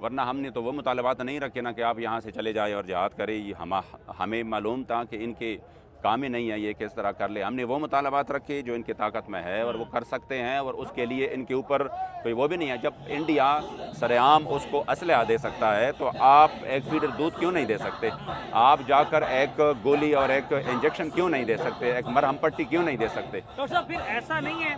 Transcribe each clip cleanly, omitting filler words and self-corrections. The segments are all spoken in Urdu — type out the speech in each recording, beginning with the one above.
ورنہ ہم نے تو وہ مطالبات نہیں رکھے نا کہ آپ یہاں سے چلے جائیں اور جہاد کریں. یہ ہمیں معلوم تھا کہ ان کے کام میں نہیں ہے یہ کس طرح کر لے. ہم نے وہ مطالبات رکھے جو ان کی طاقت میں ہے اور وہ کر سکتے ہیں, اور اس کے لیے ان کے اوپر کوئی وہ بھی نہیں ہے. جب انڈیا سر عام اس کو اسلحہ دے سکتا ہے تو آپ ایک فیڈر دودھ کیوں نہیں دے سکتے؟ آپ جا کر ایک گولی اور ایک انجیکشن کیوں نہیں دے سکتے؟ ایک مرہم پٹی کیوں نہیں دے سکتے؟ ڈاکٹر صاحب پھر ایسا نہیں ہے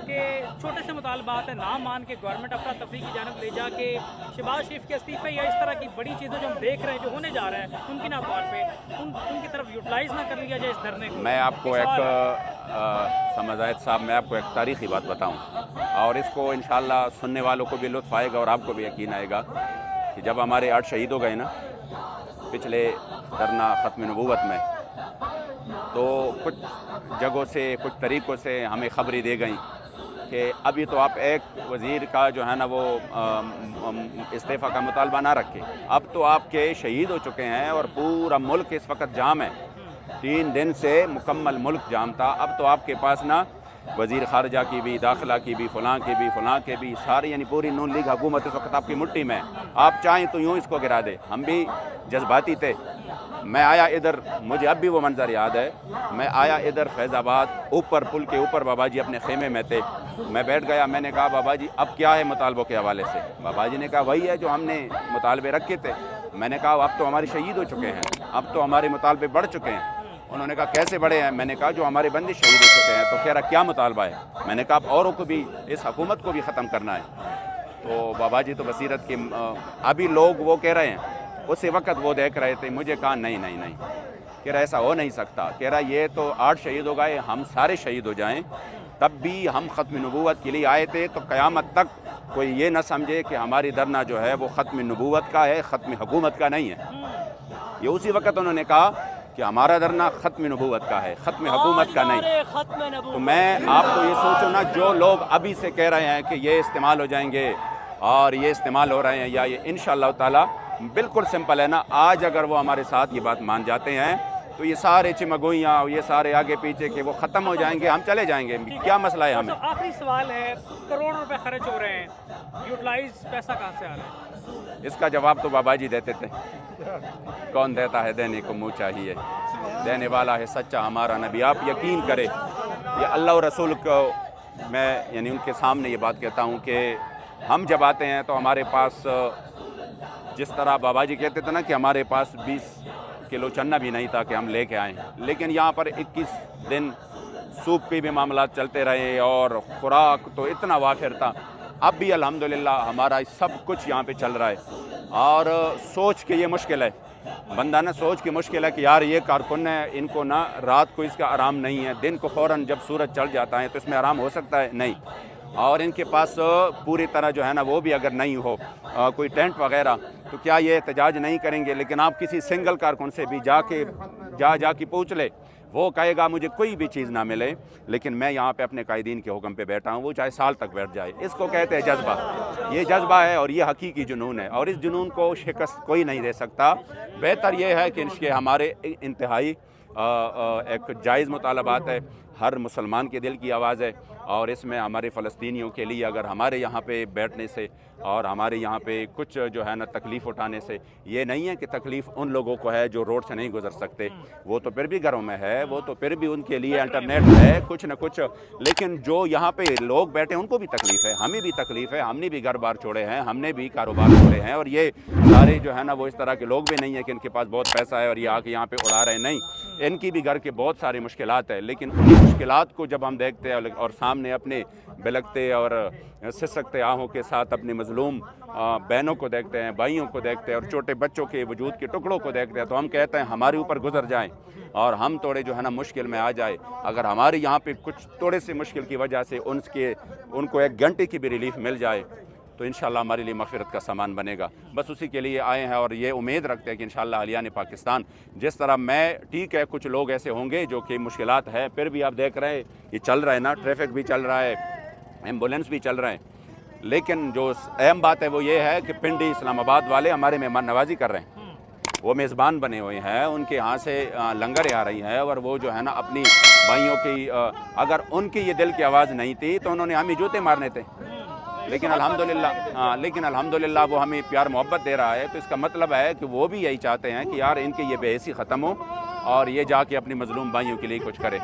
کہ چھوٹے سے مطالبات ہیں نہ مان کے گورنمنٹ افراتفری کی جانب لے جا کے شہباز شریف کے استعفے یا اس طرح کی بڑی چیزیں جو ہم دیکھ رہے ہیں جو ہونے جا رہا ہے ممکنہ طور پہ ان کی طرف یوٹیلائز نہ کر لیا جائے اس دھرنے کو؟ میں آپ کو ایک سمجھائد صاحب میں آپ کو ایک تاریخی بات بتاؤں, اور اس کو انشاءاللہ سننے والوں کو بھی لطف آئے گا اور آپ کو بھی یقین آئے گا کہ جب ہمارے 8 شہید ہو گئے نا پچھلے دھرنا ختم نبوت میں, تو کچھ جگہوں سے کچھ طریقوں سے ہمیں خبریں دے گئیں کہ ابھی تو آپ ایک وزیر کا جو ہے نا وہ استعفیٰ کا مطالبہ نہ رکھیں, اب تو آپ کے شہید ہو چکے ہیں اور پورا ملک اس وقت جام ہے. 3 دن سے مکمل ملک جام تھا. اب تو آپ کے پاس نا وزیر خارجہ کی بھی, داخلہ کی بھی, فلاں کے بھی ساری یعنی پوری نون لیگ حکومت اس وقت آپ کی مٹھی میں. آپ چاہیں تو یوں اس کو گرا دے. ہم بھی جذباتی تھے. میں آیا ادھر, مجھے اب بھی وہ منظر یاد ہے, میں آیا ادھر فیض آباد اوپر پل کے اوپر بابا جی اپنے خیمے میں تھے. میں بیٹھ گیا, میں نے کہا بابا جی اب کیا ہے مطالبوں کے حوالے سے؟ بابا جی نے کہا وہی ہے جو ہم نے مطالبے رکھے تھے. میں نے کہا اب تو ہمارے شہید ہو چکے ہیں, اب تو ہمارے مطالبے بڑھ چکے ہیں. انہوں نے کہا کیسے بڑھے ہیں؟ میں نے کہا جو ہمارے بندے شہید ہو چکے ہیں. تو کہہ رہا کیا مطالبہ ہے؟ میں نے کہا اب اوروں کو بھی, اس حکومت کو بھی ختم کرنا ہے. تو بابا جی تو بصیرت کی, ابھی لوگ وہ کہہ رہے ہیں, اسی وقت وہ دیکھ رہے تھے. مجھے کہا نہیں کہہ رہا ایسا ہو نہیں سکتا. کہہ رہا یہ تو 8 شہید ہو گئے, ہم سارے شہید ہو جائیں تب بھی ہم ختم نبوت کے لیے آئے تھے. تو قیامت تک کوئی یہ نہ سمجھے کہ ہماری دھرنا جو ہے وہ ختم نبوت کا ہے, ختم حکومت کا نہیں ہے. یہ اسی وقت انہوں نے کہا کہ ہمارا دھرنا ختم نبوت کا ہے, ختم حکومت کا نہیں. تو میں آپ کو یہ سوچو نا, جو لوگ ابھی سے کہہ رہے ہیں کہ یہ استعمال ہو جائیں گے اور یہ استعمال ہو رہے ہیں یا یہ انشاءاللہ تعالی بالکل سمپل ہے نا. آج اگر وہ ہمارے ساتھ یہ بات مان جاتے ہیں تو یہ سارے چمگوئیاں اور یہ سارے آگے پیچھے کہ وہ ختم ہو جائیں گے, ہم چلے جائیں گے. کیا مسئلہ ہے ہمیں؟ آخری سوال ہے, کروڑ روپے خرچ ہو رہے ہیں, یوٹیلائز پیسہ کہاں سے آ رہا ہے؟ اس کا جواب تو بابا جی دیتے تھے. کون دیتا ہے دینے کو منہ چاہیے, دینے والا ہے سچا ہمارا نبی. آپ یقین کرے, یہ اللہ اور رسول کو میں یعنی ان کے سامنے یہ بات کہتا ہوں کہ ہم جب آتے ہیں تو ہمارے پاس جس طرح بابا جی کہتے تھے نا کہ ہمارے پاس 20 کلو چنا بھی نہیں تھا کہ ہم لے کے آئیں, لیکن یہاں پر 21 دن سوپ کے بھی معاملات چلتے رہے اور خوراک تو اتنا وافر تھا. اب بھی الحمدللہ ہمارا سب کچھ یہاں پہ چل رہا ہے. اور سوچ کے یہ مشکل ہے, بندہ نا سوچ کے مشکل ہے کہ یار یہ کارکن ہے, ان کو نا رات کو اس کا آرام نہیں ہے, دن کو فوراً جب سورج چڑھ جاتا ہے تو اس میں آرام ہو سکتا ہے نہیں. اور ان کے پاس پوری طرح جو ہے نا وہ بھی اگر نہیں ہو کوئی ٹینٹ وغیرہ تو کیا یہ احتجاج نہیں کریں گے؟ لیکن آپ کسی سنگل کارکن سے بھی جا کے پوچھ لے, وہ کہے گا مجھے کوئی بھی چیز نہ ملے لیکن میں یہاں پہ اپنے قائدین کے حکم پہ بیٹھا ہوں, وہ چاہے سال تک بیٹھ جائے. اس کو کہتے ہیں جذبہ. یہ جذبہ ہے اور یہ حقیقی جنون ہے, اور اس جنون کو شکست کوئی نہیں دے سکتا. بہتر یہ ہے کہ اس کے ہمارے انتہائی ایک جائز مطالبات ہے, ہر مسلمان کے دل کی آواز ہے, اور اس میں ہمارے فلسطینیوں کے لیے اگر ہمارے یہاں پہ بیٹھنے سے اور ہمارے یہاں پہ کچھ جو ہے نا تکلیف اٹھانے سے, یہ نہیں ہے کہ تکلیف ان لوگوں کو ہے جو روڈ سے نہیں گزر سکتے, وہ تو پھر بھی گھروں میں ہے, وہ تو پھر بھی ان کے لیے انٹرنیٹ ہے کچھ نہ کچھ, لیکن جو یہاں پہ لوگ بیٹھے ان کو بھی تکلیف ہے, ہمیں بھی تکلیف ہے, ہم نے بھی گھر بار چھوڑے ہیں, ہم نے بھی کاروبار چھوڑے ہیں. اور یہ سارے جو ہے نا وہ اس طرح کے لوگ بھی نہیں ہیں کہ ان کے پاس بہت پیسہ ہے اور یہ آ کے یہاں پہ اڑا رہے, نہیں, ان کی بھی گھر کے بہت ساری مشکلات ہیں. لیکن انہیں مشکلات کو جب ہم دیکھتے ہیں اور سامنے اپنے بلکتے اور سسکتے آہوں کے ساتھ اپنے مظلوم بہنوں کو دیکھتے ہیں, بھائیوں کو دیکھتے ہیں اور چھوٹے بچوں کے وجود کے ٹکڑوں کو دیکھتے ہیں, تو ہم کہتے ہیں ہمارے اوپر گزر جائیں اور ہم تھوڑے جو ہے نا مشکل میں آ جائے. اگر ہمارے یہاں پہ کچھ تھوڑے سے مشکل کی وجہ سے ان کو 1 گھنٹے کی بھی ریلیف مل جائے تو انشاءاللہ ہمارے لیے مغفرت کا سامان بنے گا. بس اسی کے لیے آئے ہیں اور یہ امید رکھتے ہیں کہ انشاءاللہ اہلیان پاکستان جس طرح میں, ٹھیک ہے کچھ لوگ ایسے ہوں گے جو کہ مشکلات ہے, پھر بھی آپ دیکھ رہے ہیں یہ چل رہا ہے نا, ٹریفک بھی چل رہا ہے, ایمبولینس بھی چل رہے ہیں, لیکن جو اہم بات ہے وہ یہ ہے کہ پنڈی اسلام آباد والے ہمارے مہمان نوازی کر رہے ہیں, وہ میزبان بنے ہوئے ہیں, ان کے یہاں سے لنگر آ رہی ہے, اور وہ جو ہے نا اپنی بھائیوں کی, اگر ان کی یہ دل کی آواز نہیں تھی تو انہوں نے ہمیں جوتے مارنے تھے. لیکن الحمدللہ وہ ہمیں پیار محبت دے رہا ہے، تو اس کا مطلب ہے کہ وہ بھی یہی چاہتے ہیں کہ یار ان کی یہ بے حسی ختم ہو اور یہ جا کے اپنی مظلوم بھائیوں کے لیے کچھ کرے۔